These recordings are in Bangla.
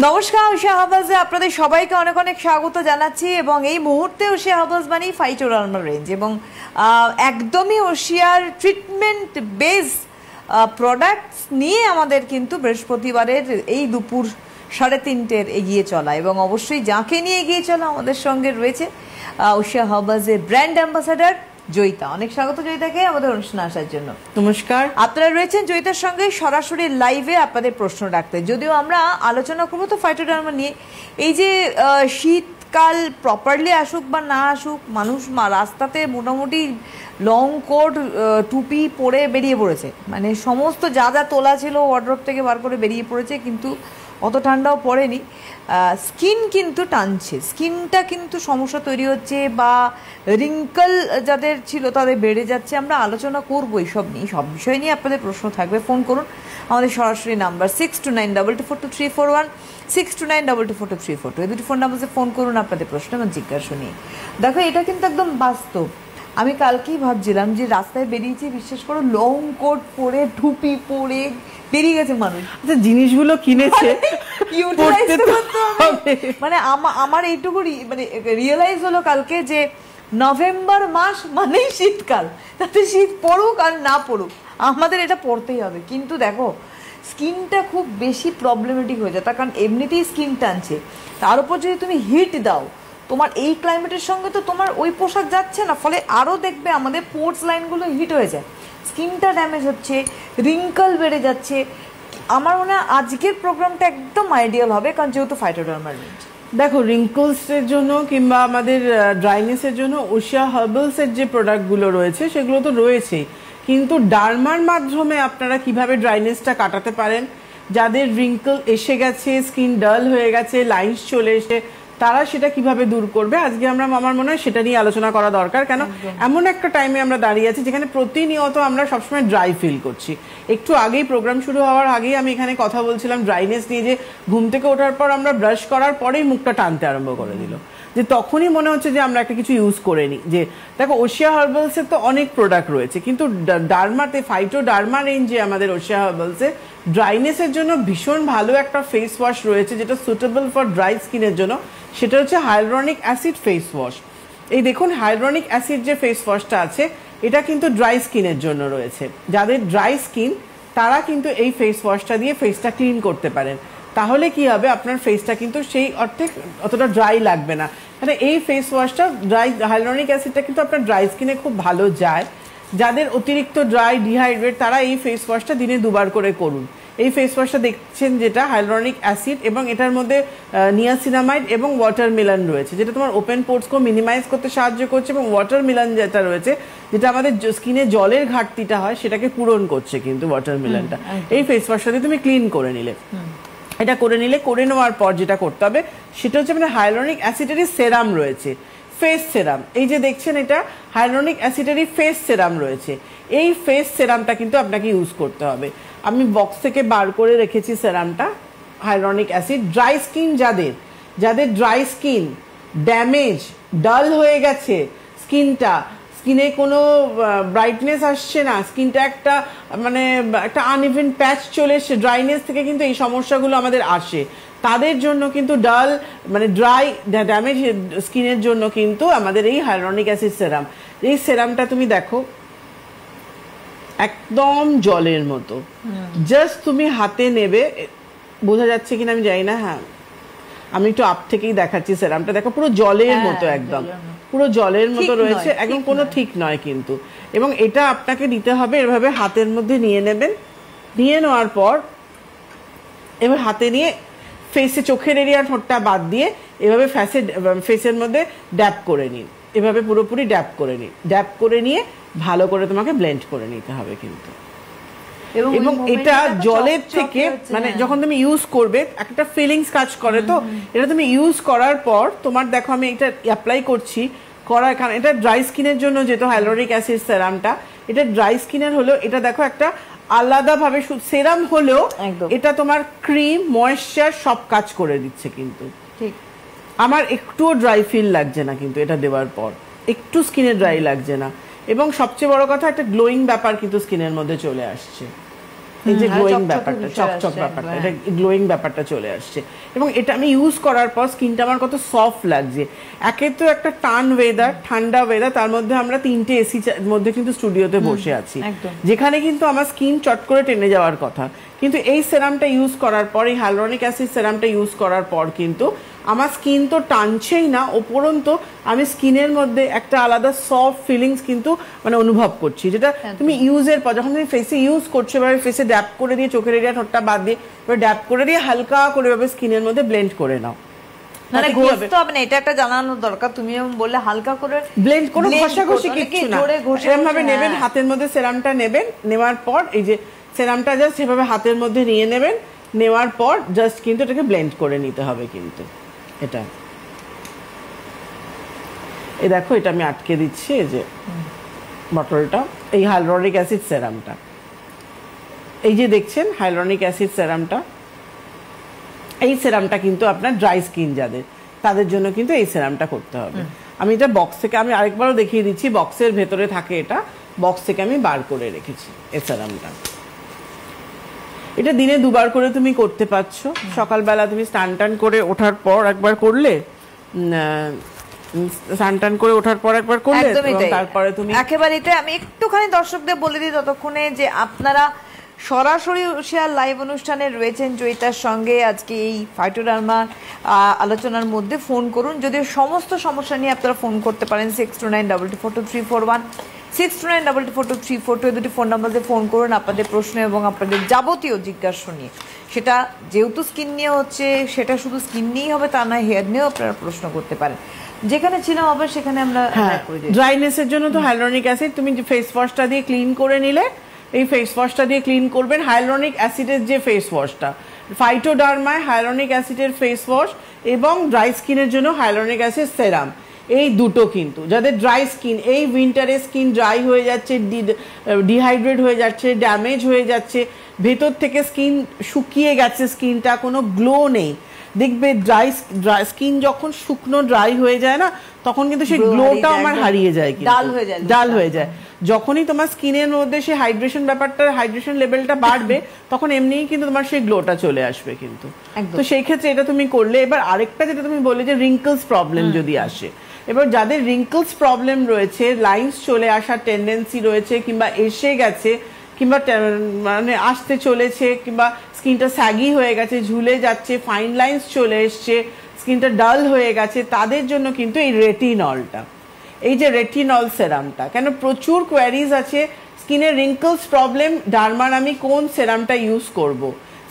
নমস্কার, উষা হার্বালসে আপনাদের সবাইকে অনেক অনেক স্বাগত জানাচ্ছি এবং এই মুহূর্তে উষা হার্বালস মানে ফাইটোডার্মা রেঞ্জ এবং একদমই ওশিয়ার ট্রিটমেন্ট বেস প্রোডাক্টস নিয়ে আমাদের কিন্তু বৃহস্পতিবারের এই দুপুর 3:30-টের এগিয়ে চলা এবং অবশ্যই যাকে নিয়ে এগিয়ে চলা আমাদের সঙ্গে রয়েছে উষা হার্বালসের ব্র্যান্ড অ্যাম্বাসাডার জয়িতা। অনেক স্বাগত জয়িতাকে আমাদের অনুষ্ঠানে আসার জন্য। নমস্কার। আপনারা রয়েছেন জয়িতার সঙ্গে সরাসরি লাইভে আপনাদের প্রশ্ন রাখতে। যদিও আমরা আলোচনা করবো তো ফাইটোডার্মা নিয়ে, এই যে শীতকাল প্রপারলি আসুক বা না আসুক, মানুষ রাস্তাতে মোটামুটি লং কোট টুপি পরে বেরিয়ে পড়েছে, মানে সমস্ত যা যা তোলা ছিল ওয়ার্ড্রোব থেকে বার করে বেরিয়ে পড়েছে, কিন্তু অত ঠান্ডাও পড়েনি। স্কিন কিন্তু টানছে, স্কিনটা কিন্তু সমস্যা তৈরি হচ্ছে বা রিঙ্কল যাদের ছিল তাদের বেড়ে যাচ্ছে। আমরা আলোচনা করবো এইসব নিয়ে, সব বিষয় নিয়ে আপনাদের প্রশ্ন থাকবে। ফোন করুন আমাদের সরাসরি নাম্বার 6292242341, 6292242342, এই দুটি ফোন নাম্বারে ফোন করুন আপনাদের প্রশ্ন এবং জিজ্ঞাসা নিয়ে। দেখো, এটা কিন্তু একদম বাস্তব। আমি কালকেই ভাবছিলাম যে রাস্তায় বেরিয়েছি, বিশ্বাস করো, লং কোট পরে টুপি পরে বেরিয়ে গেছে মানুষ, জিনিসগুলো কিনেছে, মানে আমার এইটুকু মানে রিয়েলাইজ হলো কালকে যে নভেম্বর মাস মানেই শীতকাল, তাতে শীত পড়ুক আর না পড়ুক আমাদের এটা পড়তেই হবে। কিন্তু দেখো, স্কিনটা খুব বেশি প্রবলেমেটিক হয়ে যায়, তার কারণ এমনিতেই স্কিন টানছে, তার উপর যদি তুমি হিট দাও, তোমার এই ক্লাইমেটের সঙ্গে তো তোমার ওই পোশাক যাচ্ছে না, ফলে আরও দেখবে আমাদের পোর্টস লাইনগুলো হিট হয়ে যায়, স্কিনটা ড্যামেজ হচ্ছে, রিঙ্কল বেড়ে যাচ্ছে। আমার মনে হয় আজকের প্রোগ্রামটা একদম আইডিয়াল হবে, কারণ যেহেতু ফাইটোডার্মা রেঞ্জ। দেখো, রিঙ্কলসের জন্য কিংবা আমাদের ড্রাইনেসের জন্য উষা হার্বালসের যে প্রোডাক্টগুলো রয়েছে সেগুলো তো রয়েছেই, কিন্তু ডার্মার মাধ্যমে আপনারা কিভাবে ড্রাইনেসটা কাটাতে পারেন, যাদের রিঙ্কল এসে গেছে, স্কিন ডাল হয়ে গেছে, লাইন্স চলে এসে, তারা সেটা কিভাবে দূর করবে, আজকে আমার মনে হয় সেটা নিয়ে আলোচনা করা দরকার। কেন এমন একটা টাইমে আমরা দাঁড়িয়ে আছি যেখানে প্রতিনিয়ত আমরা সবসময় ড্রাই ফিল করছি। একটু আগেই প্রোগ্রাম শুরু হওয়ার আগেই আমি এখানে কথা বলছিলাম ড্রাইনেস নিয়ে, যে ঘুম থেকে ওঠার পর আমরা ব্রাশ করার পরেই মুখটা টানতে আরম্ভ করে দিল, যে তখনই মনে হচ্ছে যে আমরা একটা কিছু ইউজ করে নিই। যে দেখো, উষা হার্বালসের তো অনেক প্রোডাক্ট রয়েছে, কিন্তু ডার্মাতে ফাইটোডার্মা রেঞ্জে আমাদের উষা হার্বালসে ড্রাইনেসের জন্য ভীষণ ভালো একটা ফেস ওয়াশ রয়েছে, যেটা সুটেবল ফর ড্রাই স্কিনের জন্য। সেটা হচ্ছে হাইলুরনিক অ্যাসিড ফেস ওয়াশ। এই দেখুন, হাইলুরনিক অ্যাসিড যে ফেস ওয়াশটা আছে, এটা কিন্তু ড্রাই স্কিনের জন্য রয়েছে। যাদের ড্রাই স্কিন তারা কিন্তু এই ফেস ওয়াশটা দিয়ে ফেসটা ক্লিন করতে পারেন। তাহলে কি হবে, আপনার ফেসটা কিন্তু সেই অর্থে অতটা ড্রাই লাগবে না। মানে এই ফেস ওয়াশটা হাইলুরনিক অ্যাসিডটা কিন্তু আপনার ড্রাই স্কিনে খুব ভালো যায়। যাদের অতিরিক্ত ড্রাই, ডিহাইড্রেট, তারা এই ফেস ওয়াশটা দিনে 2 বার করে করুন। এই ফেস ওয়াশটা দেখছেন যেটা হাইলুরনিক অ্যাসিড এবং এটার মধ্যে নিয়াসিনামাইড এবং ওয়াটারমেলন রয়েছে, যেটা তোমার ওপেন পোর্টসকে মিনিমাইজ করতে সাহায্য করছে, এবং ওয়াটারমেলন যেটা রয়েছে, যেটা আমাদের স্কিনে জলের ঘাটতিটা হয় সেটাকে পূরণ করছে কিন্তু ওয়াটারমেলনটা। এই ফেস ওয়াশটা দিয়ে তুমি ক্লিন করে নিলে, এটা করে নেওয়ার পর যেটা করতে হবে সেটা হচ্ছে মানে হাইলুরনিক অ্যাসিডেরই সেরাম রয়েছে, ফেস সেরাম। এই যে দেখছেন, এটা হাইলুরনিক অ্যাসিডেরই ফেস সেরাম রয়েছে। এই ফেস সেরামটা কিন্তু আপনাকে ইউজ করতে হবে। আমি বক্স থেকে বার করে রেখেছি সেরামটা, হাইলুরনিক অ্যাসিড। ড্রাই স্কিন যাদের ড্রাই স্কিন, ড্যামেজ, ডাল হয়ে গেছে স্কিনে কোনো ব্রাইটনেস আসছে না, স্কিনটা একটা আনইভেন প্যাচ চলে এসছে, ড্রাইনেস থেকে কিন্তু এই সমস্যাগুলো আমাদের আসে। তাদের জন্য কিন্তু ডাল, মানে ড্রাই ড্যামেজ স্কিনের জন্য কিন্তু আমাদের এই হাইলুরনিক অ্যাসিড সেরাম। এই সেরামটা তুমি দেখো, একদম জলের মতো, জাস্ট তুমি হাতে নেবে, বোঝা যাচ্ছে কিনা আমি জানি না, হ্যাঁ আমি একটু আপ থেকেই দেখাচ্ছি সেরামটা, দেখো পুরো জলের মতো, একদম পুরো জলের মতো রয়েছে, একদম কোনো ঠিক নয় কিন্তু। এবং এটা আপনাকে নিতে হবে এভাবে, হাতের মধ্যে নিয়ে নেবেন, নিয়ে নেওয়ার পর এবার হাতে নিয়ে ফেসে, চোখের এরিয়া, ঠোঁটটা বাদ দিয়ে এভাবে ফেসের মধ্যে ড্যাপ করে নিন, এভাবে পুরোপুরি ড্যাপ করে নিন। ড্যাপ করে নিয়ে ভালো করে তোমাকে ব্লেন্ড করে নিতে হবে কিন্তু। এবং এটা জলের থেকে, মানে যখন তুমি ইউজ করবে একটা ফিলিংস কাজ করে, তো এটা তুমি ইউজ করার পর তোমার, দেখো আমি এটা অ্যাপ্লাই করছি, কারণ এটা ড্রাই স্কিনের জন্য, যেহেতু হাইলুরনিক অ্যাসিড সেরামটা, এটা ড্রাই স্কিনের হলেও এটা দেখো একটা আলাদাভাবে সেরাম হলেও এটা তোমার ক্রিম, ময়েশ্চার সব কাজ করে দিচ্ছে কিন্তু। আমার একটুও ড্রাই ফিল লাগছে না কিন্তু এটা দেওয়ার পর, একটু স্কিনে ড্রাই লাগছে না, এবং সবচেয়ে বড় কথা, একটা গ্লোয়িং ব্যাপার কিন্তু স্কিনের মধ্যে চলে আসছে। এই যে গ্লোয়িং চকচকে ব্যাপারটা, বিষয় চকচক আসছে, ব্যাপারটা, হ্যাঁ। এটা গ্লোয়িং ব্যাপারটা চলে আসছে। এবং এটা আমি ইউজ করার পর স্কিনটা আমার কত সফট লাগছে। একে তো একটা টান ওয়েদার, ঠান্ডা ওয়েদার, তার মধ্যে আমরা 3টে এসি মধ্যে কিন্তু স্টুডিওতে বসে আছি, একদম। যেখানে কিন্তু আমার স্কিন চট করে টেনে যাওয়ার কথা, কিন্তু এই সেরামটা ইউজ করার পর, এই হাইলুরনিক অ্যাসিড সেরামটা ইউজ করার পর কিন্তু আমার স্কিন তো টানছেই না, উপরন্তু আমি স্কিনের মধ্যে একটা আলাদা সফট ফিলিংস কিন্তু মানে অনুভব করছি, যেটা তুমি ইউজের পর যখন তুমি ফেসে ইউজ করছো, এবার ফেসে ড্যাপ করে দিয়ে, চোখের এরিয়া ঠোঁটটা বাদ দিয়ে এবার ড্যাপ করে দিয়ে হালকা করে ভাবে স্কিনের মধ্যে ব্লেন্ড করে নাও। মানে ঘষতে হবে না, এটা একটা জানানো দরকার। তুমি যেমন বললে হালকা করে ব্লেন্ড, কোনো blend ঘষাঘষি করতে, কিচ্ছু না, জোরে ঘষে এরকম ভাবে ঘষে, নেবেন, হ্যাঁ। হাতের মধ্যে সেরামটা নেবেন, নেওয়ার পর এই যে সেরামটা জাস্ট সেভাবে হাতের মধ্যে নিয়ে নেবেন, নেওয়ার পর জাস্ট কিন্তু এটাকে ব্লেন্ড করে নিতে হবে কিন্তু। এটা এই দেখো, এটা আমি আটকে দিচ্ছি, এই যে বটলটা, এই হাইলুরনিক অ্যাসিড সেরামটা, এই যে দেখছেন হাইলুরনিক অ্যাসিড সেরামটা, এই সেরামটা কিন্তু আপনার ড্রাই স্কিন যাদের, তাদের জন্য কিন্তু এই সেরামটা করতে হবে। আমি এটা বক্স থেকে, আমি আরেকবারও দেখিয়ে দিচ্ছি, বক্সের ভেতরে থাকে এটা, বক্স থেকে আমি বার করে রেখেছি এই সেরামটা। এটা দিনে 2বার করে তুমি করতে পারছো। সকালবেলা তুমি স্নান টান করে ওঠার পর একবার করলে, স্নান টান করে ওঠার পর একবার করলে, একদমই এবং তাই। তারপরে তুমি একেবারেই তাই। আমি একটুখানি দর্শকদের বলে দিই ততক্ষণে যে আপনারা সরাসরি শেয়ার লাইভ অনুষ্ঠানে রয়েছেন জয়িতার সঙ্গে। আজকে এই ফাইটোডার্মা আলোচনার মধ্যে ফোন করুন, যদিও সমস্ত সমস্যা নিয়ে আপনারা ফোন করতে পারেন 6292242341, 6292242342, দুটি ফোন নাম্বার দিয়ে ফোন করুন আপনাদের প্রশ্ন এবং আপনাদের যাবতীয় জিজ্ঞাসা নিয়ে। সেটা যেহেতু স্কিন নিয়ে হচ্ছে, সেটা শুধু স্কিন নিয়েই হবে তা নয়, হেয়ার নিয়েও আপনারা প্রশ্ন করতে পারেন। যেখানে ছিলাম আবার সেখানে আমরা ড্রাইনেসের জন্য তো হাইলুরনিক অ্যাসিড, তুমি যে ফেস ওয়াশটা দিয়ে ক্লিন করে নিলে, এই ফেস ওয়াশটা দিয়ে ক্লিন করবেন। হাইলুরনিক অ্যাসিডের যে ফেস ওয়াশটা, ফাইটোডার্মায় হাইলুরনিক অ্যাসিডের ফেস ওয়াশ এবং ড্রাই স্কিনের জন্য হাইলুরনিক অ্যাসিড সেরাম, এই দুটো কিন্তু যাদের ড্রাই স্কিন, এই উইন্টারে স্কিন ড্রাই হয়ে যাচ্ছে, ডিহাইড্রেট হয়ে যাচ্ছে, ড্যামেজ হয়ে যাচ্ছে, ভেতর থেকে স্কিন শুকিয়ে গেছে, স্কিনটা কোনো গ্লো নেই, দেখবে ড্রাই স্কিন যখন শুকনো ড্রাই হয়ে যায় না, তখন কিন্তু সেই গ্লোটা আমার হারিয়ে যায়, ডাল হয়ে যায়। যখনই তোমার স্কিনের মধ্যে সেই হাইড্রেশন ব্যাপারটা, হাইড্রেশন লেভেলটা বাড়বে, তখন এমনিই কিন্তু তোমার সেই গ্লোটা চলে আসবে কিন্তু। তো সেই ক্ষেত্রে এটা তুমি করলে। এবার আরেকটা যেটা তুমি বললে যে রিঙ্কলস প্রবলেম যদি আসে, এবার যাদের রিঙ্কলস প্রবলেম রয়েছে, লাইন্স চলে আসার টেন্ডেন্সি রয়েছে, কিংবা এসে গেছে, কিংবা মানে আসতে চলেছে, কিংবা স্কিনটা স্যাগি হয়ে গেছে, ঝুলে যাচ্ছে, ফাইন লাইন্স চলে এসছে, স্কিনটা ডাল হয়ে গেছে, তাদের জন্য কিন্তু এই রেটিনলটা, এই যে রেটিনল সেরামটা, কেন প্রচুর কোয়ারিজ আছে স্কিনের রিঙ্কলস প্রবলেম, ডার্মার আমি কোন সেরামটা ইউজ করব,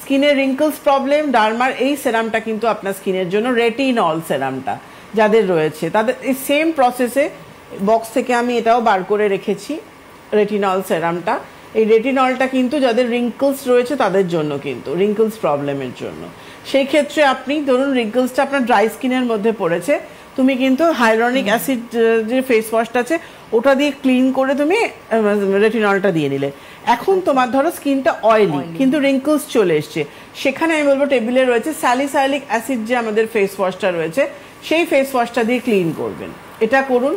স্কিনের রিঙ্কলস প্রবলেম, ডার্মার এই সেরামটা কিন্তু আপনার স্কিনের জন্য রেটিনল সেরামটা যাদের রয়েছে, তাদের এই সেম প্রসেসে বক্স থেকে আমি এটাও বার করে রেখেছি রেটিনল সেরামটা। এই রেটিনলটা কিন্তু যাদের রিঙ্কলস রয়েছে তাদের জন্য, কিন্তু রিঙ্কলস প্রবলেমের জন্য। সেই ক্ষেত্রে আপনি ধরুন রিঙ্কলসটা আপনার ড্রাই স্কিনের মধ্যে পড়েছে, তুমি কিন্তু হাইলুরনিক অ্যাসিড যে ফেস ওয়াশটা আছে ওটা দিয়ে ক্লিন করে তুমি রেটিনলটা দিয়ে নিলে। এখন তোমার ধরো স্কিনটা অয়েলি কিন্তু রিঙ্কলস চলে এসছে, সেখানে আমি বলবো টেবিলে রয়েছে স্যালিসাইলিক অ্যাসিড যে আমাদের ফেস ওয়াশটা রয়েছে, সেই ফেস ওয়াশটা দিয়ে ক্লিন করবেন। এটা করুন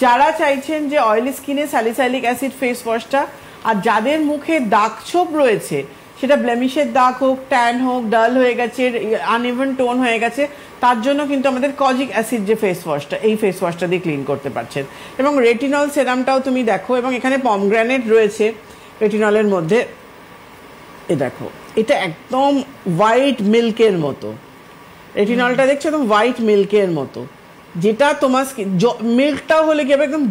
যারা চাইছেন যে অয়েলি স্কিনে স্যালিসাইলিক অ্যাসিড ফেস ওয়াশটা। আর যাদের মুখে দাগ ছোপ রয়েছে, সেটা ব্লেমিশের দাগ হোক, ট্যান হোক, ডাল হয়ে গেছে, আনইভেন টোন হয়ে গেছে, তার জন্য কিন্তু আমাদের কজিক অ্যাসিড যে ফেস ওয়াশটা, এই ফেস ওয়াশটা দিয়ে ক্লিন করতে পারছেন। এবং রেটিনল সেরামটাও তুমি দেখো, এবং এখানে পমগ্রানেট রয়েছে রেটিনলের মধ্যে, এ দেখো এটা একদম হোয়াইট মিল্কের মতো, রেটিনলটা দেখছো একদম হোয়াইট মিল্কের মতো, যেটা তোমার মিল্কটাও হলে কি হবে একদম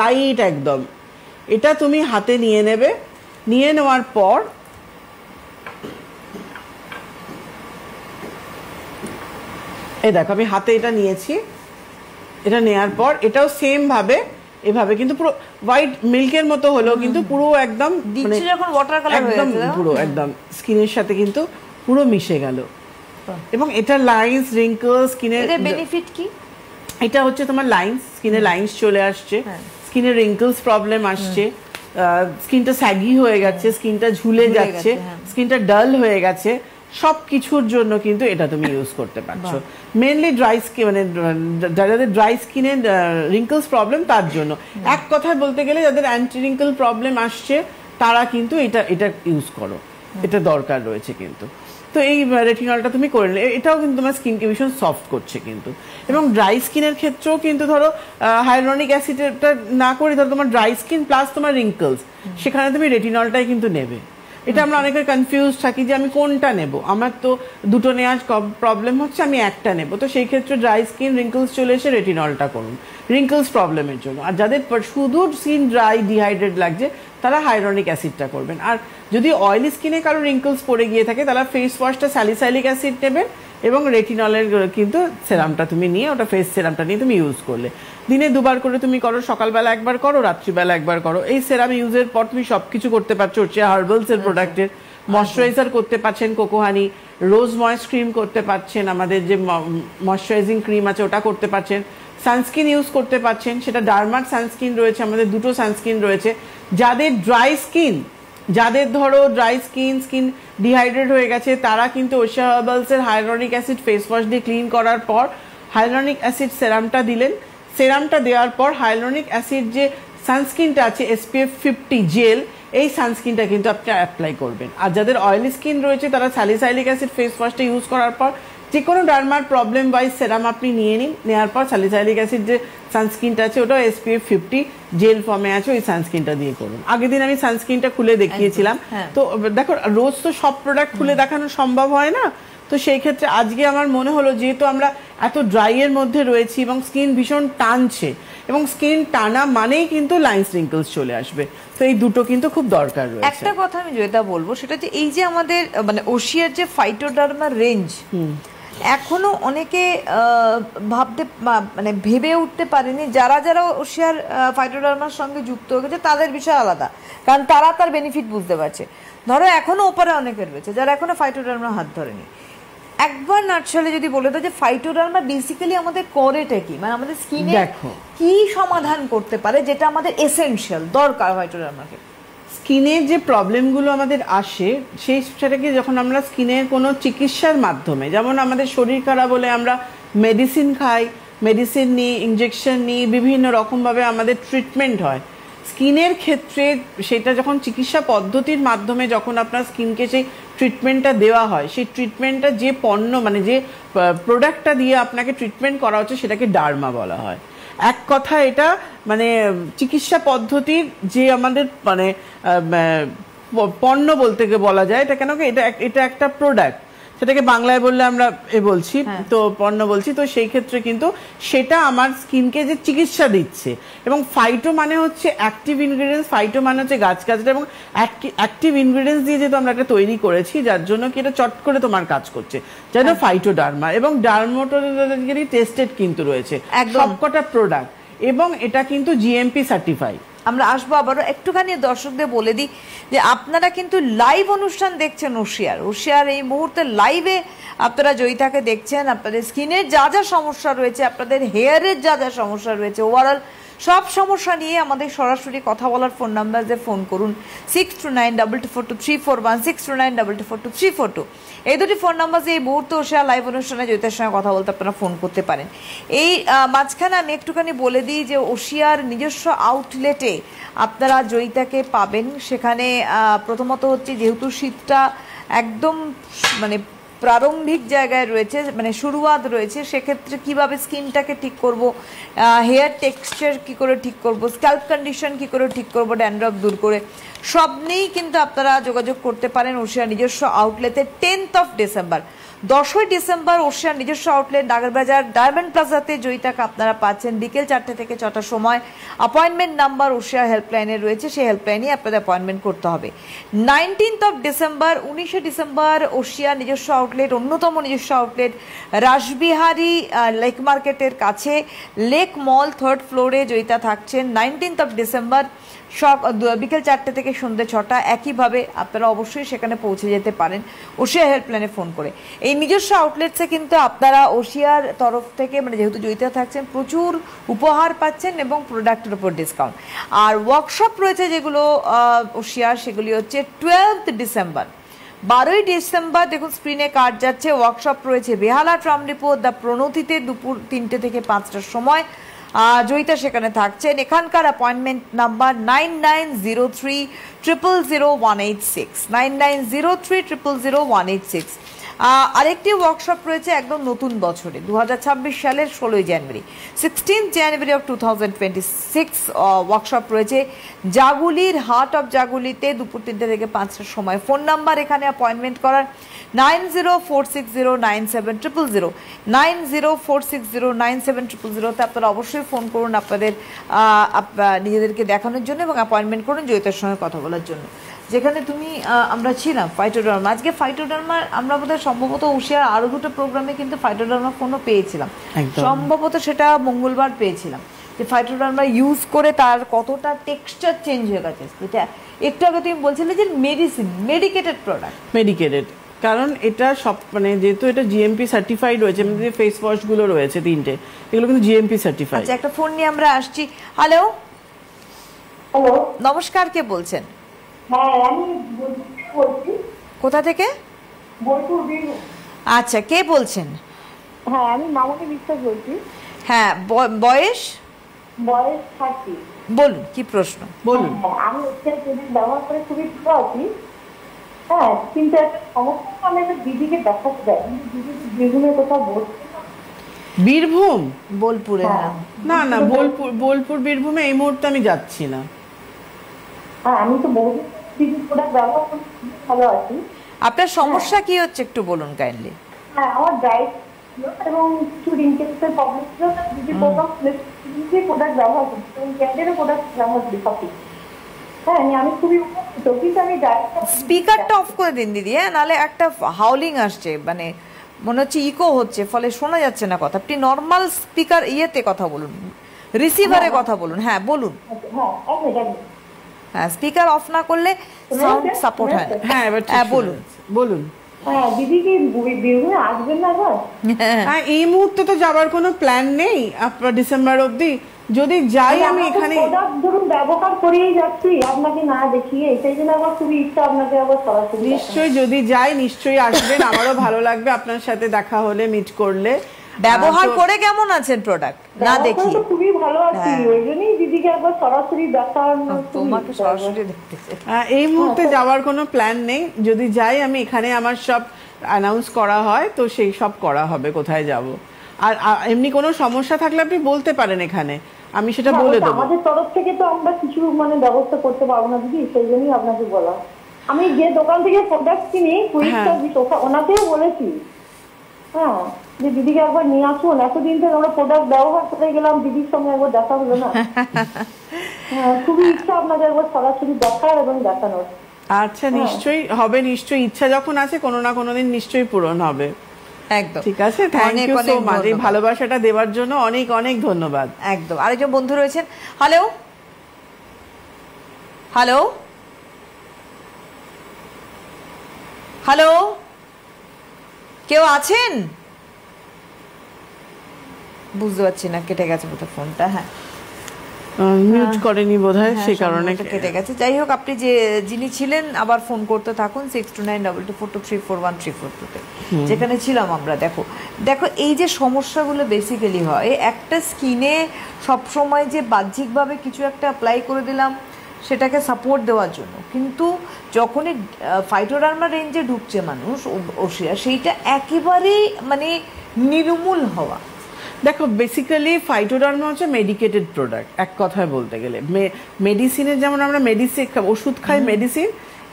লাইট একদম। এটা তুমি হাতে নিয়ে নেবে, নিয়ে নেওয়ার পর এই দেখো আমি হাতে এটা নিয়েছি, এটা নেওয়ার পর এটাও সেম ভাবে এভাবে কিন্তু পুরো হোয়াইট মিল্কের মতো হলো, কিন্তু পুরো একদম মানে যখন ওয়াটার কালার হয়ে একদম পুরো একদম স্কিনের সাথে কিন্তু পুরো মিশে গেল। এবং এটা লাইন্স, রিঙ্কলস, স্কিনের বেনিফিট কি? এটা হচ্ছে তোমার লাইন্স, স্কিনে লাইন্স চলে আসছে, স্কিনে রিঙ্কলস প্রবলেম আসছে, স্কিনটা স্যাগি হয়ে গেছে, স্কিনটা ঝুলে যাচ্ছে, স্কিনটা ডাল হয়ে গেছে, সব কিছুর জন্য কিন্তু এটা তুমি ইউজ করতে পারছো। মেনলি ড্রাই স্কিন, মানে যাদের ড্রাই স্কিনের রিঙ্কলস প্রবলেম তার জন্য। এক কথায় বলতে গেলে যাদের অ্যান্টি রিঙ্কল প্রবলেম আসছে তারা কিন্তু এটা ইউজ করো। এটা দরকার রয়েছে কিন্তু। তো এই রেটিনলটা তুমি করে নিলে এটাও কিন্তু তোমার স্কিনকে ভীষণ সফট করছে কিন্তু। এবং ড্রাই স্কিনের ক্ষেত্রেও কিন্তু ধরো হাইলোনিক অ্যাসিডটা না করে ধরো তোমার ড্রাই স্কিন প্লাস তোমার রিঙ্কলস, সেখানে তুমি রেটিনলটাই কিন্তু নেবে। এটা আমরা অনেকে কনফিউজ থাকি যে আমি কোনটা নেব, আমার তো দুটো নেওয়ার প্রবলেম হচ্ছে, আমি একটা নেব। তো সেই ক্ষেত্রে ড্রাই স্কিন রিঙ্কলস চলে এসে রেটিনলটা করুন রিঙ্কলস প্রবলেমের জন্য। আর যাদের শুধু স্কিন ড্রাই ডিহাইড্রেট লাগছে তারা হাইলোনিক অ্যাসিডটা করবেন। আর যদি অয়েলি স্কিনে কারো রিঙ্কলস পড়ে গিয়ে থাকে তারা ফেস ওয়াশটা স্যালিসাইলিক অ্যাসিড নেবেন এবং রেটিনলের কিন্তু সেরামটা তুমি নিয়ে ওটা ফেস সেরামটা নিয়ে তুমি ইউজ করলে দিনে 2 বার করে তুমি করো, সকালবেলা একবার করো, রাত্রিবেলা একবার করো। এই সেরাম ইউজের পর তুমি সবকিছু করতে পারছো। হার্বালস এর প্রোডাক্টের ময়শ্চারাইজার করতে পারছেন কোকোহানি, রোজ ময়েস্ট ক্রিম করতে পারছেন, আমাদের যে ময়শ্চারাইজিং ক্রিম আছে ওটা করতে পারছেন, সানস্ক্রিন ইউজ করতে পারছেন। সেটা ডার্মার সানস্ক্রিন রয়েছে, আমাদের 2টো সানস্ক্রিন রয়েছে। যাদের ড্রাই স্কিন, যাদের ধরো ড্রাই স্কিন ডিহাইড্রেট হয়ে গেছে তারা কিন্তু ওশিয়া হার্বালস এর হাইলোনিক অ্যাসিড ফেস ওয়াশ দিয়ে ক্লিন করার পর হাইলোনিক অ্যাসিড সেরামটা দিলেন। সেরামটা দেওয়ার পর হাইলোনিক অ্যাসিড যে সানস্ক্রিনটা আছে SPF 50 জেল, এই সানস্ক্রিনটা কিন্তু আপনি অ্যাপ্লাই করবেন। আর যাদের অয়েলি স্কিন রয়েছে তারা স্যালিসাইলিক অ্যাসিড ফেস ওয়াশটা ইউজ করার পর যে কোনো ডার্মার প্রবলেম ওয়াইজ সেরাম আপনি নিয়ে নিন। নেওয়ার পর স্যালিসাইলিক অ্যাসিড যে সানস্ক্রিনটা আছে ওটা SPF 50 জেল ফর্মে আছে, ওই সানস্ক্রিনটা দিয়ে করুন। আগের দিন আমি সানস্ক্রিনটা খুলে দেখিয়েছিলাম। তো দেখো রোজ তো সব প্রোডাক্ট খুলে দেখানো সম্ভব হয় না, তো সেই ক্ষেত্রে আজকে আমার মনে হলো যেহেতু আমরা এত ড্রাই এর মধ্যে রয়েছি এবং স্কিন ভীষণ টানছে এবং স্কিন টানা মানেই কিন্তু লাইন্স রিঙ্কলস চলে আসবে, তো এই দুটো কিন্তু খুব দরকার রয়েছে। একটা কথা আমি যেটা বলবো সেটা যে এই যে আমাদের মানে ওশিয়ার যে ফাইটোডার্মা রেঞ্জ এখনো অনেকে ভাবতে মানে ভেবে উঠতে পারেনি। যারা যারা ওশিয়ার ফাইটোডার্মার সঙ্গে যুক্ত হয়ে গেছে তাদের বিষয় আলাদা, কারণ তারা তার বেনিফিট বুঝতে পারছে। ধরো এখনো ওপারে অনেকের রয়েছে যারা এখনো ফাইটোডার্মার হাত ধরেনি। একবার নাটশালে যদি বলে দাও যে ফাইটোডার্মা বেসিক্যালি আমাদের করেটা কি, মানে আমাদের স্কিনে কি সমাধান করতে পারে যেটা আমাদের এসেনশিয়াল দরকার ফাইটোডার্মাকে। স্কিনের যে প্রবলেমগুলো আমাদের আসে সেটাকে যখন আমরা স্কিনের কোনো চিকিৎসার মাধ্যমে, যেমন আমাদের শরীর খারাপ হলে আমরা মেডিসিন খাই, মেডিসিন নিই, ইনজেকশন নিই, বিভিন্ন রকমভাবে আমাদের ট্রিটমেন্ট হয়। স্কিনের ক্ষেত্রে সেটা যখন চিকিৎসা পদ্ধতির মাধ্যমে যখন আপনার স্কিনকে সেই ট্রিটমেন্টটা দেওয়া হয়, সেই ট্রিটমেন্টটা যে পণ্য মানে যে প্রোডাক্টটা দিয়ে আপনাকে ট্রিটমেন্ট করা হচ্ছে সেটাকে ডার্মা বলা হয়। এক কথা এটা মানে চিকিৎসা পদ্ধতির যে আমাদের মানে পণ্য বলতে বলা যায় এটা, কেন এটা একটা প্রোডাক্ট, সেটাকে বাংলায় বললে আমরা বলছি তো পণ্য বলছি। তো সেই ক্ষেত্রে কিন্তু সেটা আমার স্কিনকে যে চিকিৎসা দিচ্ছে। এবং ফাইটো মানে হচ্ছে অ্যাক্টিভ ইনগ্রিডিয়েন্টস, ফাইটো মানে হচ্ছে গাছগাছরা এবং অ্যাক্টিভ ইনগ্রিডিয়েন্টস দিয়ে যেহেতু আমরা এটা তৈরি করেছি যার জন্য কি এটা চট করে তোমার কাজ করছে, যেন ফাইটোডার্মা। এবং ডার্মাটোলজি টেস্টেড কিন্তু রয়েছে সবকটা প্রোডাক্ট এবং এটা কিন্তু GMP সার্টিফাইড। আমরা আসবো আবারও, একটুখানি দর্শকদের বলে দিই যে আপনারা কিন্তু লাইভ অনুষ্ঠান দেখছেন ওশিয়ার এই মুহূর্তে লাইভে আপনারা জয়িতাকে দেখছেন। আপনাদের স্কিনের যা যা সমস্যা রয়েছে, আপনাদের হেয়ারের যা যা সমস্যা রয়েছে, ওভারঅল সব সমস্যা নিয়ে আমাদের সরাসরি কথা বলার ফোন নাম্বারে ফোন করুন 6292242341 6292242342। এই দুটি ফোন নাম্বার এই মুহূর্তে ওশিয়া লাইভ অনুষ্ঠানে জয়িতার সঙ্গে কথা বলতে আপনারা ফোন করতে পারেন। এই মাঝখানে আমি একটুখানি বলে দিই যে ওশিয়ার নিজস্ব আউটলেটে আপনারা জয়িতাকে পাবেন। সেখানে প্রথমত হচ্ছে যেহেতু শীতটা একদম মানে প্রারম্ভিক জায়গায় রয়েছে, মানে শুরুয়াত রয়েছে, সেক্ষেত্রে কিভাবে স্কিনটাকে ঠিক করব, হেয়ার টেক্সচার কি করে ঠিক করব, স্ক্যাল্প কন্ডিশন কি করে ঠিক করব, ড্যান্ড্রফ দূর করে, সব নিয়েই কিন্তু আপনারা যোগাযোগ করতে পারেন ওশিয়ার নিজস্ব আউটলেটে। 10th ডিসেম্বর 10ই ডিসেম্বর ওশিয়ার নিজস্ব আউটলেট নাগরবাজার ডায়মন্ড প্লাজাতে জয়িতাকে আপনারা পাচ্ছেন বিকেল 4টে থেকে 6টার সময়। অ্যাপয়েন্টমেন্ট নাম্বার ওশিয়ার হেল্পলাইনে রয়েছে, সেই হেল্পলাইনে আপনাদের অ্যাপয়েন্টমেন্ট করতে হবে। 19th ডিসেম্বর 19শে ডিসেম্বর ওশিয়ার নিজস্ব আউটলেট, অন্যতম নিজস্ব আউটলেট রাসবিহারী লেক মার্কেটের কাছে লেক মল 3rd ফ্লোরে জয়িতা থাকছেন। 19th ডিসেম্বর বিকেল 4টে থেকে সন্ধ্যে 6টা। একইভাবে আপনারা অবশ্যই সেখানে পৌঁছে যেতে পারেন ওশিয়া হেল্পলাইনে ফোন করে। এই নিজস্ব আউটলেটসে কিন্তু আপনারা ওশিয়ার তরফ থেকে মানে যেহেতু জয়িতা থাকছেন প্রচুর উপহার পাচ্ছেন এবং প্রোডাক্টের উপর ডিসকাউন্ট। আর ওয়ার্কশপ রয়েছে যেগুলো ওশিয়ার, সেগুলি হচ্ছে 12th ডিসেম্বর 12ই ডিসেম্বর দেখুন স্ক্রিনে কার্ড যাচ্ছে। ওয়ার্কশপ রয়েছে বেহালা ট্রাম ডিপো দ্য প্রণতিতে দুপুর 3টে থেকে 5টার সময়। জয়িতা সেখানে থাকছেন। এখানকার অ্যাপয়েন্টমেন্ট নাম্বার 9903000186, 9903000186। আরেকটি ওয়ার্কশপ রয়েছে একদম নতুন বছরে 2026 সালের 16 জানুয়ারি, 16 জানুয়ারি অফ 2026 ওয়ার্কশপ রয়েছে জাগুলির, হার্ট অফ জাগুলিতে, দুপুর 3টে থেকে 5টার সময়। ফোন নাম্বার এখানে অ্যাপয়েন্টমেন্ট করার 9046097000, 9046097000 তে আপনারা অবশ্যই ফোন করুন আপনাদের নিজেদেরকে দেখানোর জন্য এবং অ্যাপয়েন্টমেন্ট করুন জয়িতার সঙ্গে কথা বলার জন্য। যেখানে তুমি আমরা ছিলাম ফাইটোডার্মা, আজকে ফাইটোডার্মার আমরা বোধহয় সম্ভবত উশিয়ার আরো দুটো প্রোগ্রামে কিন্তু ফাইটোডার্মা ফোনও পেয়েছিলাম, সম্ভবত সেটা মঙ্গলবার পেয়েছিলাম, যে ফাইটোডার্মা ইউজ করে তার কতটা টেক্সচার চেঞ্জ হয়ে গেছে। এটা একটু আগে তুমি বলছিলে যে মেডিসিন, মেডিকেটেড প্রোডাক্ট, মেডিকেটেড, কারণ এটা সব মানে যেহেতু এটা জিএমপি সার্টিফাইড রয়েছে, আমাদের ফেস ওয়াশ গুলো রয়েছে 3টে, এগুলো কিন্তু জিএমপি সার্টিফাইড। আচ্ছা, একটা ফোন নিয়ে আমরা আসছি। হ্যালো, হ্যালো, নমস্কার, কে বলছেন? হ্যাঁ আমি বলছি। কোথা থেকে? বোলপুর বীরভূম। আচ্ছা, কে বলছেন? হ্যাঁ আমি মামনি বিশ্বাস বলছি। হ্যাঁ, বয়স? বয়স 30। বলুন, কি প্রশ্ন? বলুন। আমি হচ্ছে ব্যবহার করে খুবই ভালো আছি। হ্যাঁ, কিন্তু একটা সমস্যা, আমি একটা দিদিকে দেখাতে চাই, কিন্তু দিদি বীরভূমের কোথাও বলছি। বীরভূম? বোলপুরে? না না, বোলপুর বীরভূমে এই মুহূর্তে আমি যাচ্ছি না। হ্যাঁ, আমি তো বহুদিন দিদির প্রোডাক্ট ব্যবহার করে খুবই ভালো আছি। আপনার সমস্যা কি হচ্ছে একটু বলুন কাইন্ডলি। হ্যাঁ, আমার ডায়েট ছিল এবং কিছু রিঙ্কেলসের প্রবলেম ছিল, দিদির প্রোডাক্ট ব্যবহার করছি এবং ক্যান্ডেলের প্রোডাক্ট ব্যবহার করি সব কিছু। হ্যাঁ, আমি খুবই উপকৃত, কিন্তু আমি স্পিকারটা অফ করে দিন দিদি, হ্যাঁ, নাহলে একটা হাউলিং আসছে, মানে মনে হচ্ছে ইকো হচ্ছে, ফলে শোনা যাচ্ছে না কথা। আপনি নর্মাল স্পিকার ইয়েতে কথা বলুন, রিসিভারে কথা বলুন। হ্যাঁ বলুন। হ্যাঁ, স্পিকার অফ না করলে সাউন্ড সাপোর্ট হয় না। হ্যাঁ, এবার বলুন বলুন। হ্যাঁ, দিদি কি বীরভূমে আসবেন না এবার? হ্যাঁ, এই মুহূর্তে তো যাবার কোনো প্ল্যান নেই আপনার ডিসেম্বর অবধি। যদি যাই আমি এখানে ধরুন ব্যবহার করেই যাচ্ছি আপনাকে না দেখিয়ে, সেই জন্য আমার খুবই ইচ্ছা আপনাকে আবার সরাসরি। নিশ্চয়ই যদি যাই নিশ্চয়ই আসবেন, আমারও ভালো লাগবে আপনার সাথে দেখা হলে, মিট করলে। ব্যবহার করে কেমন আছেন প্রোডাক্ট না দেখি? খুবই ভালো আছি, ওই জন্যই দিদিকে একবার সরাসরি দেখার। তোমাকে সরাসরি দেখতে চাই। এই মুহূর্তে যাওয়ার কোনো প্ল্যান নেই, যদি যাই আমি এখানে আমার সব অ্যানাউন্স করা হয় তো সেই সব করা হবে কোথায় যাব। আর এমনি কোনো সমস্যা থাকলে আপনি বলতে পারেন এখানে, আমি সেটা বলে দেবো। আমাদের তরফ থেকে তো আমরা কিছু ব্যবস্থা করতে পারবো না দিদি, সেই জন্যই আপনাকে বলা। আমি যে দোকান থেকে প্রোডাক্ট কিনি ওনাকেও বলেছি, হ্যাঁ, যে দিদিকে একবার নিয়ে আসুন। এতদিন থেকে আমরা প্রোডাক্ট ব্যবহার করে গেলাম, দিদির সঙ্গে একবার দেখা হলো না। হ্যাঁ, খুবই ইচ্ছা আপনাকে একবার সরাসরি দেখার এবং দেখানোর। আচ্ছা, নিশ্চয়ই হবে, নিশ্চয়ই ইচ্ছা যখন আছে কোনো না কোনো দিন নিশ্চয়ই পূরণ হবে। একদম, ঠিক আছে, থ্যাংক ইউ সো মাচ এই ভালোবাসাটা দেওয়ার জন্য, অনেক অনেক ধন্যবাদ। একদম। আরেকজন বন্ধু রয়েছেন। হ্যালো, হ্যালো, হ্যালো, কেউ আছেন? বুঝতে পারছি না, কেটে গেছে বোধহয় ফোনটা। হ্যাঁ, মিউট করেনি বোধহয়, সেই কারণে কেটে গেছে। যাই হোক, আপনি যে যিনি ছিলেন আবার ফোন করতে থাকুন 629224234134 যেখানে ছিলাম আমরা। দেখো এই যে সমস্যাগুলো বেসিক্যালি হয়, একটা স্কিনে সবসময় যে বাহ্যিকভাবে কিছু একটা অ্যাপ্লাই করে দিলাম সেটাকে সাপোর্ট দেওয়ার জন্য, কিন্তু যখনই ফাইটোডার্মা রেঞ্জে ঢুকছে মানুষ ওশিয়া, সেইটা একেবারেই মানে নির্মূল হওয়া। দেখো, বেসিক্যালি ফাইটোডার্মা হচ্ছে মেডিকেটেড প্রোডাক্ট, এক কথায় বলতে গেলে। মেডিসিনের যেমন আমরা ওষুধ খাই, মেডিসিন,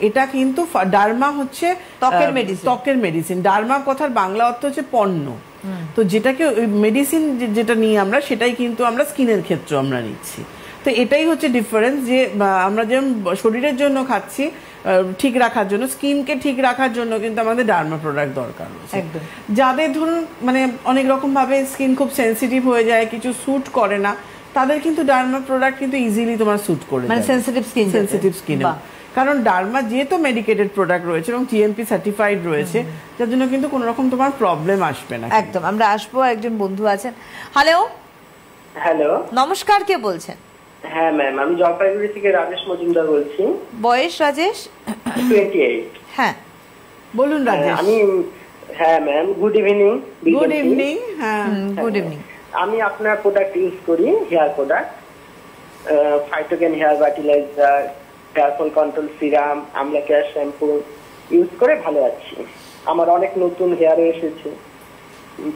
এটা কিন্তু ডার্মা হচ্ছে ত্বকের মেডিসিন। ডার্মা কথার বাংলা অর্থ হচ্ছে পণ্য। তো যেটাকে মেডিসিন যেটা নিই আমরা, সেটাই কিন্তু আমরা স্কিনের ক্ষেত্রে আমরা নিচ্ছি। তো এটাই হচ্ছে ডিফারেন্স, যে আমরা যেমন শরীরের জন্য খাচ্ছি ঠিক রাখার জন্য, স্কিনকে ঠিক রাখার জন্য কিন্তু আমাদের ডার্মা প্রোডাক্ট দরকার হচ্ছে। যাদের ধরুন মানে অনেক রকম ভাবে স্কিন খুব সেন্সিটিভ হয়ে যায়, কিছু স্যুট করে না, তাদের কিন্তু ডার্মা প্রোডাক্ট কিন্তু ইজিলি তোমার স্যুট করে, মানে সেন্সিটিভ স্কিন। কারণ ডার্মা যেহেতু মেডিকেটেড প্রোডাক্ট রয়েছে এবং জিএমপি সার্টিফাইড রয়েছে, যার জন্য কিন্তু কোনো রকম তোমার প্রবলেম আসবে না। একদম। আমরা আসবো, একজন বন্ধু আছেন। হ্যালো, হ্যালো, নমস্কার, কে বলছেন? হ্যাঁ ম্যাম, আমি জলপাইগুড়ি থেকে রাজেশ মজুমদার বলছি। বয়স রাজেশ? 28। হ্যাঁ বলুন রাজেশ। আমি হ্যাঁ ma'am, good evening. Good evening. হ্যাঁ, গুড ইভিনিং। আমি আপনার প্রোডাক্ট ইউজ করি, hair product, Phytoken hair fertiliser, hair fall control serum, amla care shampoo use করে ভালো আছি। আমার অনেক নতুন হেয়ারও এসেছে,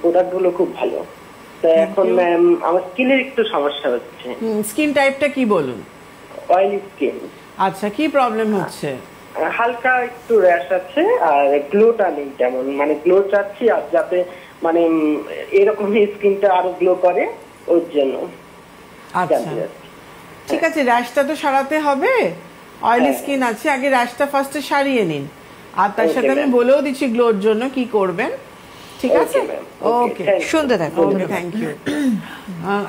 প্রোডাক্ট গুলো খুব ভালো। তো এখন আমার স্কিনের একটু সমস্যা হচ্ছে। স্কিন টাইপটা কি বলুন? Oily skin. আচ্ছা, কি প্রবলেম হচ্ছে? হালকা একটু র্যাশ আছে আর গ্লোটা নেই তেমন, মানে গ্লো চাচ্ছি আর যাতে মানে এরকম স্কিনটা আরো গ্লো করে ওর জন্য। আচ্ছা ঠিক আছে, র্যাশটা তো সারাতে হবে। অয়েলি স্কিন আছে, আগে র্যাশটা ফার্স্টে সারিয়ে নিন, আর তার সাথে আমি বলেও দিচ্ছি গ্লোর জন্য কি করবেন, ঠিক আছে? ওকে, শুনতে থাকুন। ওকে, থ্যাংক ইউ।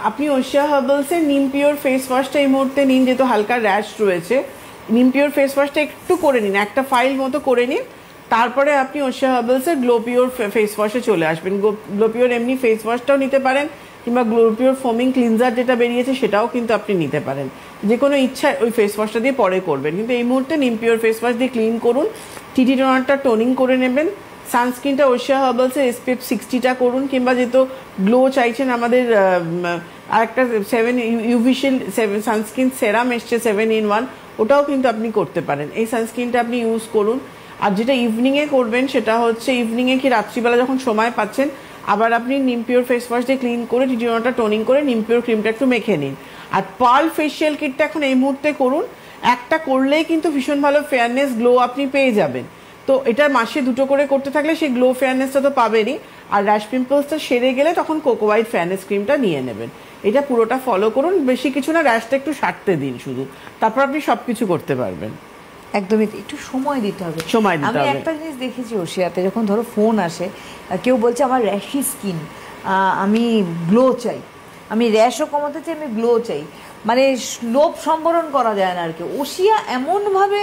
আপনি ওশিয়া হার্বালস এর নিম পিওর ফেস ওয়াশটা এই মুহূর্তে নিন, যেহেতু হালকা র্যাশ রয়েছে। নিম পিওর ফেস ওয়াশটা একটু করে নিন, একটা ফাইল মতো করে নিন, তারপরে আপনি ওশিয়া হার্বালস এর গ্লো পিওর ফেস ওয়াশে চলে আসবেন। গ্লো পিওর এমনি ফেস ওয়াশটাও নিতে পারেন, কিংবা গ্লো পিওর ফোমিং ক্লিনজার যেটা বেরিয়েছে সেটাও কিন্তু আপনি নিতে পারেন। যে কোনো ইচ্ছা ওই ফেস ওয়াশটা দিয়ে পরে করবেন, কিন্তু এই মুহূর্তে নিম পিওর ফেস ওয়াশ দিয়ে ক্লিন করুন। টিটি টোনারটা টোনিং করে নেবেন। সানস্ক্রিনটা ওশিয়া হার্বালসের SPF 60টা করুন, কিংবা যেহেতু গ্লো চাইছেন আমাদের আরেকটা 7 ইউভিশিল সানস্ক্রিন সেরাম এসছে 7-in-1, ওটাও কিন্তু আপনি করতে পারেন। এই সানস্ক্রিনটা আপনি ইউজ করুন। আর যেটা ইভিনিংয়ে করবেন সেটা হচ্ছে ইভিনিংয়ে কি রাত্রিবেলা যখন সময় পাচ্ছেন, আবার আপনি নিম পিওর ফেস ওয়াশ দিয়ে ক্লিন করে টিটিনোটা টোনিং করে নিম পিওর ক্রিমটা একটু মেখে নিন। আর পার্ল ফেশিয়াল কিটটা এখন এই মুহূর্তে করুন, একটা করলেই কিন্তু ভীষণ ভালো ফেয়ারনেস গ্লো আপনি পেয়ে যাবেন। তো এটা মাসে 2টো করে করতে থাকলে সেই গ্লো ফেয়ারনেসটা তো পাবেনই, আর র্যাশ পিম্পলসটা সেরে গেলে তখন কোকো হোয়াইট ফেয়ারনেস ক্রিমটা নিয়ে নেবেন। এটা পুরোটা ফলো করুন, বেশি কিছু না, র্যাশটা একটু সারতে দিন শুধু, তারপর আপনি সবকিছু করতে পারবেন। একদমই, একটু সময় দিতে হবে। আমি হবে। একটা জিনিস দেখেছি ওশিয়াতে, যখন ধরো ফোন আসে, কেউ বলছে আমার র্যাশি স্কিন, আমি গ্লো চাই, আমি র্যাশও কমাতে চাই, আমি গ্লো চাই, মানে লোভ সম্বরণ করা যায় না আর কি। ওশিয়া এমনভাবে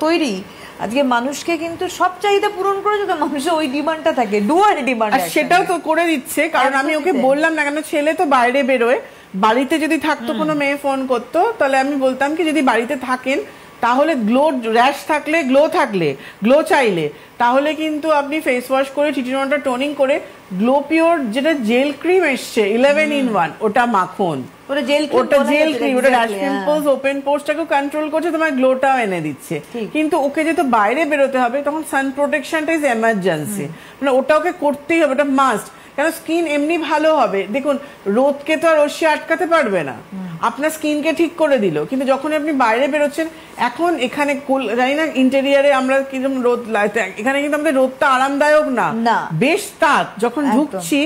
তৈরি আজকে মানুষকে কিন্তু সব চাহিদা পূরণ করে, যদি মানুষের ওই ডিমান্ডটা থাকে, ডুয়াল ডিমান্ড, সেটাও তো করে দিচ্ছে। কারণ আমি ওকে বললাম না, কেন ছেলে তো বাইরে বেরোয়, বাড়িতে যদি থাকতো কোনো মেয়ে ফোন করতো, তাহলে আমি বলতাম কি যদি বাড়িতে থাকেন তাহলে গ্লো, র্যাশ থাকলে, গ্লো চাইলে তাহলে কিন্তু আপনি ফেস ওয়াশ করে টিটিনোটা টোনিং করে গ্লো পিওর যেটা জেল ক্রিম এসছে 11-in-1 ওটা মাখন, ওটা জেল ক্রিম, ওটা র্যাশ পিম্পলস ওপেন পোর্সটাকে কন্ট্রোল করছে, তোমার গ্লোটাও এনে দিচ্ছে। কিন্তু ওকে যেহেতু বাইরে বেরোতে হবে, তখন সান প্রোটেকশনটা ইজ এমার্জেন্সি, মানে ওটা ওকে করতেই হবে, ওটা মাস্ট। কেন স্কিন এমনি ভালো হবে, দেখুন রোদকে তো আর ওশিয়া আটকাতে পারবে না, আপনার স্কিনকে ঠিক করে দিল, কিন্তু যখন আপনি বাইরে বেরোচ্ছেন, এখন এখানে জানি না ইন্টেরিয়ারে আমরা কিরকম রোদ, এখানে কিন্তু আমাদের রোদটা আরামদায়ক না, বেশ তাত, যখন ঢুকছি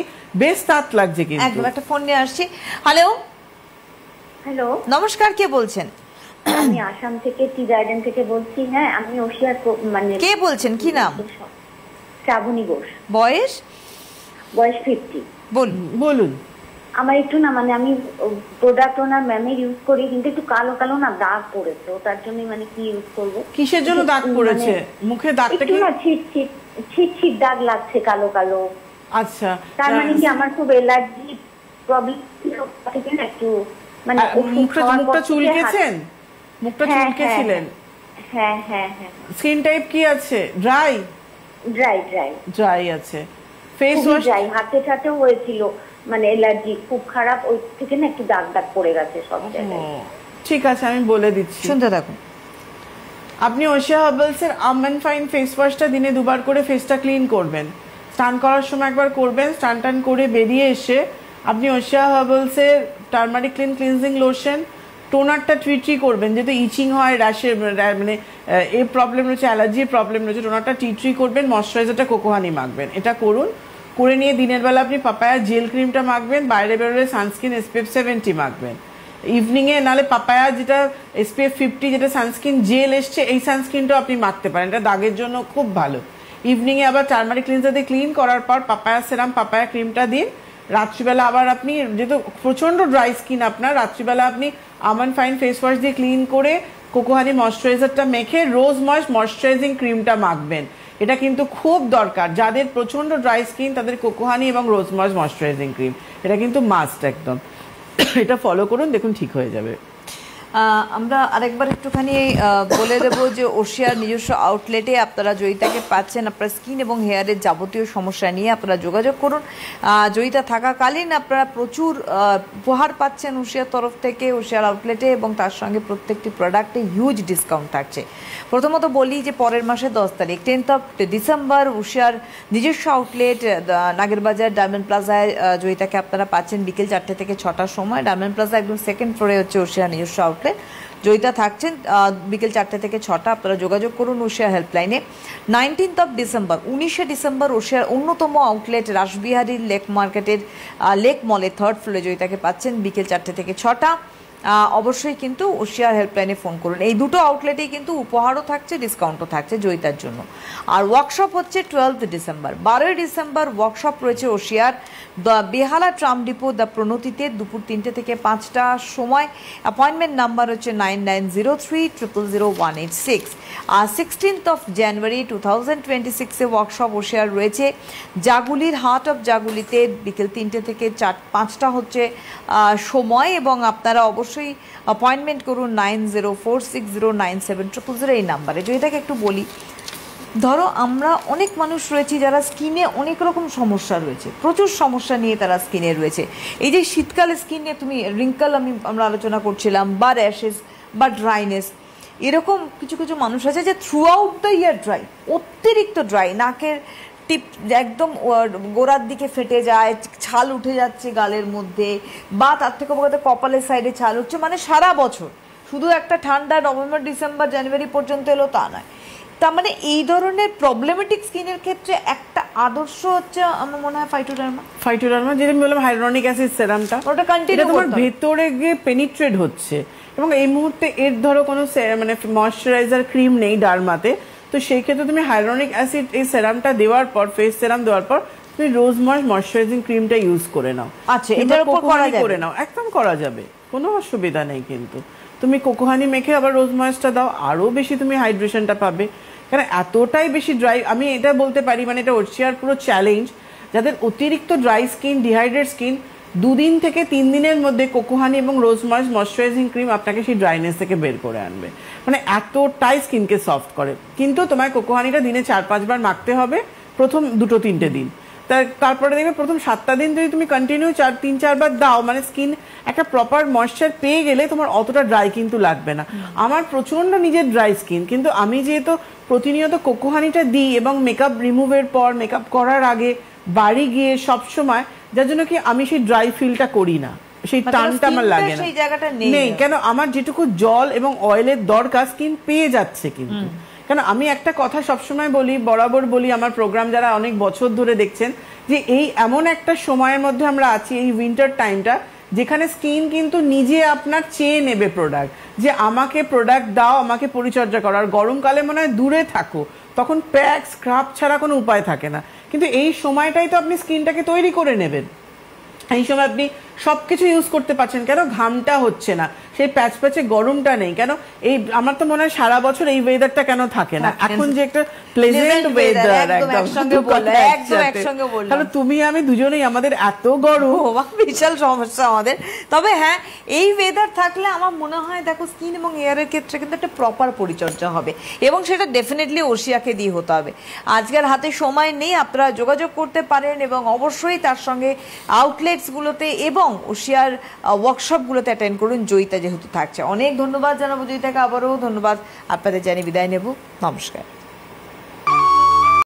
বেশ তাত লাগছে। কিন্তু একদম, একটা ফোন নিয়ে আসছি। হ্যালো, হ্যালো, নমস্কার, কে বলছেন? আমি আসাম থেকে টি গার্ডেন থেকে বলছি। হ্যাঁ, আমি ওশিয়ার মানে কে বলছেন, কি নাম? শ্রাবণী ঘোষ। বয়স? বয়স 50। বলুন। আমার একটু না, মানে আমি প্রোডাক্ট ওনার ম্যামের ইউজ করি, কিন্তু একটু কালো কালো না দাগ পড়েছে, তার জন্য মানে কি ইউজ করবো? কিসের জন্য দাগ পড়েছে? মুখে দাগটা কি? না, ছিট দাগ লাগছে, কালো কালো। আচ্ছা, তার মানে কি আমার খুব এলার্জি প্রবলেম ছিল, একটু মানে মুখটা চুলকেছেন? মুখটা চুলকেছিলেন? হ্যাঁ হ্যাঁ হ্যাঁ। স্কিন টাইপ কি আছে? ড্রাই আছে। ফেস ওয়াশ ড্রাই, হাতেও হয়েছিল, মানে এলার্জি খুব খারাপ, ওই থেকে না একটু দাগ দাগ পড়ে গেছে সব জায়গায়। ঠিক আছে, আমি বলে দিচ্ছি, শুনতে থাকুন। আপনি ওশিয়া হার্বালস এর আমন্ড ফাইন ফেস ওয়াশটা দিনে 2বার করে ফেসটা ক্লিন করবেন। স্নান করার সময় একবার করবেন, স্নান টান করে বেরিয়ে এসে আপনি ওশিয়া হার্বালস এর টার্মারিক ক্লিন ক্লিনজিং লোশন, টোনারটা ট্রি করবেন, যেহেতু ইচিং হয়, র্যাশের মানে এই প্রবলেম রয়েছে, অ্যালার্জির প্রবলেম রয়েছে, টোনারটা ট্রি করবেন, ময়শ্চারাইজারটা কোকোহানি মাখবেন। এটা করুন, করে নিয়ে দিনের বেলা আপনি পাপায়া জেল ক্রিমটা মাখবেন, বাইরে বেরোলে সানস্ক্রিন SPF 70 মাখবেন। ইভিনিংয়ে নাহলে পাপায়া যেটা SPF 50 যেটা সানস্ক্রিন জেল এসছে, এই সানস্ক্রিনটাও আপনি মাখতে পারেন, এটা দাগের জন্য খুব ভালো। ইভিনিংয়ে আবার টার্মারিক ক্লিনজার দিয়ে ক্লিন করার পর পাপায়া সেরাম, পাপায়া ক্রিমটা দিন। রাত্রিবেলা আবার আপনি, যেহেতু প্রচন্ড ড্রাই স্কিন আপনার, রাত্রিবেলা আপনি আমন্ড ফাইন ফেস ওয়াশ দিয়ে ক্লিন করে কোকোহানি ময়শ্চারাইজারটা মেখে রোজ ময়শ্চারাইজিং ক্রিমটা মাখবেন। এটা কিন্তু খুব দরকার, যাদের প্রচন্ড ড্রাই স্কিন তাদের কোকোহানি এবং রোজ ময়শ্চারাইজিং ক্রিম, এটা কিন্তু মাস্ট একদম। এটা ফলো করুন, দেখুন ঠিক হয়ে যাবে। আমরা আরেকবার একটুখানি বলে দেব যে ওশিয়ার নিজস্ব আউটলেটে আপনারা জয়িতাকে পাচ্ছেন আপনার স্কিন এবং হেয়ারের যাবতীয় সমস্যা নিয়ে আপনারা যোগাযোগ করুন। জয়িতা থাকাকালীন আপনারা প্রচুর উপহার পাচ্ছেন ওশিয়ার তরফ থেকে ওশিয়ার আউটলেটে, এবং তার সঙ্গে প্রত্যেকটি প্রোডাক্টে হিউজ ডিসকাউন্ট থাকছে। প্রথমত বলি যে পরের মাসে 10 তারিখ 10th of ডিসেম্বর ওশিয়ার নিজস্ব আউটলেট নাগেরবাজার ডায়মন্ড প্লাজায় জয়িতাকে আপনারা পাচ্ছেন বিকেল 4টে থেকে 6টার সময়। ডায়মন্ড প্লাজা একদম সেকেন্ড ফ্লোরে হচ্ছে ওশিয়ার নিজস্ব আউটলেট। জয়িতা থাকছেন বিকেল 4টে থেকে 6টা। আপনারা যোগাযোগ করুন ওশিয়া হেল্পলাইনে। 19th of ডিসেম্বর 19শে ডিসেম্বর ওশিয়ার অন্যতম আউটলেট রাসবিহারীর লেক মার্কেটের লেক মলে 3rd ফ্লোরে জয়িতাকে পাচ্ছেন বিকেল 4টে থেকে 6টা। অবশ্যই কিন্তু ওশিয়ার হেল্পলাইনে ফোন করুন। এই দুটো আউটলেটেই কিন্তু উপহারও থাকছে, ডিসকাউন্টও থাকছে জয়িতার জন্য। আর ওয়ার্কশপ হচ্ছে 12th ডিসেম্বর 12ই ডিসেম্বর ওয়ার্কশপ রয়েছে ওশিয়ার বেহালা ট্রাম ডিপো দ্য প্রণতিতে দুপুর 3টে থেকে 5টার সময়। অ্যাপয়েন্টমেন্ট নাম্বার হচ্ছে 9903000186। আর 16th of জানুয়ারি 2026 ওয়ার্কশপ ওশিয়ার রয়েছে জাগুলির হার্ট অফ জাগুলিতে বিকেল 3টে থেকে 5টা হচ্ছে সময়, এবং আপনারা অবশ্যই অ্যাপয়েন্টমেন্ট করুন 9046097000 এই নাম্বারে। জয়িতাকে একটু বলি, ধরো আমরা অনেক মানুষ রয়েছি যারা স্কিনে অনেক রকম সমস্যা রয়েছে, প্রচুর সমস্যা নিয়ে তারা স্কিনে রয়েছে। এই যে শীতকালে স্কিনে তুমি রিঙ্কল আমরা আলোচনা করছিলাম, বা র্যাশেস বা ড্রাইনেস, এরকম কিছু কিছু মানুষ আছে যে through out the year dry, অতিরিক্ত ড্রাই, নাকের টিপ একদম গোড়ার দিকে ফেটে যায়, ছাল উঠে যাচ্ছে গালের মধ্যে, বা তার থেকে বলতে কপালের সাইডে ছাল উঠছে, মানে সারা বছর, শুধু একটা ঠান্ডা নভেম্বর ডিসেম্বর জানুয়ারি পর্যন্ত এলো তা নয়। তার মানে এই ধরনের প্রবলেমেটিক স্কিনের ক্ষেত্রে একটা আদর্শ হচ্ছে আমার মনে হয় ফাইটোডার্মা, যেটা আমি বললাম হাইলোরনিক অ্যাসিড সেরামটা, ওটা কন্টিনিউ তোমার ভেতরে গিয়ে পেনিট্রেট হচ্ছে, এবং এই মুহূর্তে এর ধরো কোনো মানে ময়শ্চারাইজার ক্রিম নেই ডার্মাতে, তো সেই ক্ষেত্রে তুমি হাইলোরনিক অ্যাসিড এই সেরামটা দেওয়ার পর, ফেস সেরাম দেওয়ার পর তুমি রোজ ময়শ্চারাইজিং ক্রিমটা ইউজ করে নাও। আচ্ছা, এটার উপর করে নাও, একদম করা যাবে, কোনো অসুবিধা নেই। কিন্তু তুমি কোকোহানি মেখে আবার রোজ ময়েসটা দাও, আরো বেশি তুমি হাইড্রেশনটা পাবে। কারণ এতটাই বেশি ড্রাই, আমি এটা বলতে পারি, মানে এটা ওশিয়ার পুরো চ্যালেঞ্জ, যাদের অতিরিক্ত ড্রাই স্কিন, ডিহাইড্রেট স্কিন, 2 দিন থেকে 3 দিনের মধ্যে কোকোহানি এবং রোজ ময়েশ্চারাইজিং ক্রিম আপনাকে সেই ড্রাইনেস থেকে বের করে আনবে, মানে এতটাই স্কিনকে সফট করে। কিন্তু তোমায় কোকোহানিটা দিনে 4-5 বার মাখতে হবে প্রথম 2-3টে দিন, তারপরে দেখবে প্রথম 7টা দিন যদি তুমি কন্টিনিউ 3-4 বার দাও, মানে স্কিন একটা প্রপার ময়েশ্চার পেয়ে গেলে তোমার অতটা ড্রাই কিন্তু লাগবে না। আমার প্রচন্ড নিজের ড্রাই স্কিন, কিন্তু আমি যেহেতু প্রতিনিয়ত কোকোহানিটা দিই এবং মেকআপ রিমুভের পর, মেকআপ করার আগে, বাড়ি গিয়ে সবসময়, যার জন্য কি আমি সেই ড্রাই ফিলটা করি না, সেই টানটা আমার লাগে না, নেই। কেন আমার যেটুকু জল এবং অয়েলের দরকার স্কিন পেয়ে যাচ্ছে। কিন্তু কেন আমি একটা কথা সবসময় বলি, বরাবর বলি, আমার প্রোগ্রাম যারা অনেক বছর ধরে দেখছেন, যে এই এমন একটা সময়ের মধ্যে আমরা আছি, এই উইন্টার টাইমটা, যেখানে স্কিন কিন্তু নিজে আপনার চেয়ে নেবে প্রোডাক্ট, যে আমাকে প্রোডাক্ট দাও, আমাকে পরিচর্যা করো। আর গরমকালে মনে হয় দূরে থাকো, তখন প্যাক স্ক্রাব ছাড়া কোনো উপায় থাকে না। কিন্তু এই সময়টাই তো আপনি স্কিনটাকে তৈরি করে নেবেন, এই সময় আপনি সবকিছু ইউজ করতে পারছেন, কেন ঘামটা হচ্ছে না, সেই প্যাচ প্যাচে গরমটা নেই। কেন এই আমার তো মনে হয় সারা বছর এই ওয়েদারটা কেন থাকে না, এখন যে একটা প্লেজেন্ট ওয়েদার, একদম তুমি আমি দুজনেই, আমাদের এত গরম, বিশাল সমস্যা আমাদের। তবে হ্যাঁ, এই ওয়েদার থাকলে আমার মনে হয় দেখো স্কিন এবং হেয়ারের ক্ষেত্রে কিন্তু একটা প্রপার পরিচর্যা হবে, এবং সেটা ডেফিনেটলি ওশিয়াকে দিয়ে হতে হবে। আজকের হাতে সময় নেই, আপনারা যোগাযোগ করতে পারেন, এবং অবশ্যই তার সঙ্গে আউটলেটসগুলোতে এবং ওশিয়ার ওয়ার্কশপগুলোতে অ্যাটেন্ড করুন, জয়িতা যেহেতু থাকছে। অনেক ধন্যবাদ জানাবো জয়িতাকে, আবারও ধন্যবাদ আপনাদের জানিয়ে বিদায় নেব। নমস্কার।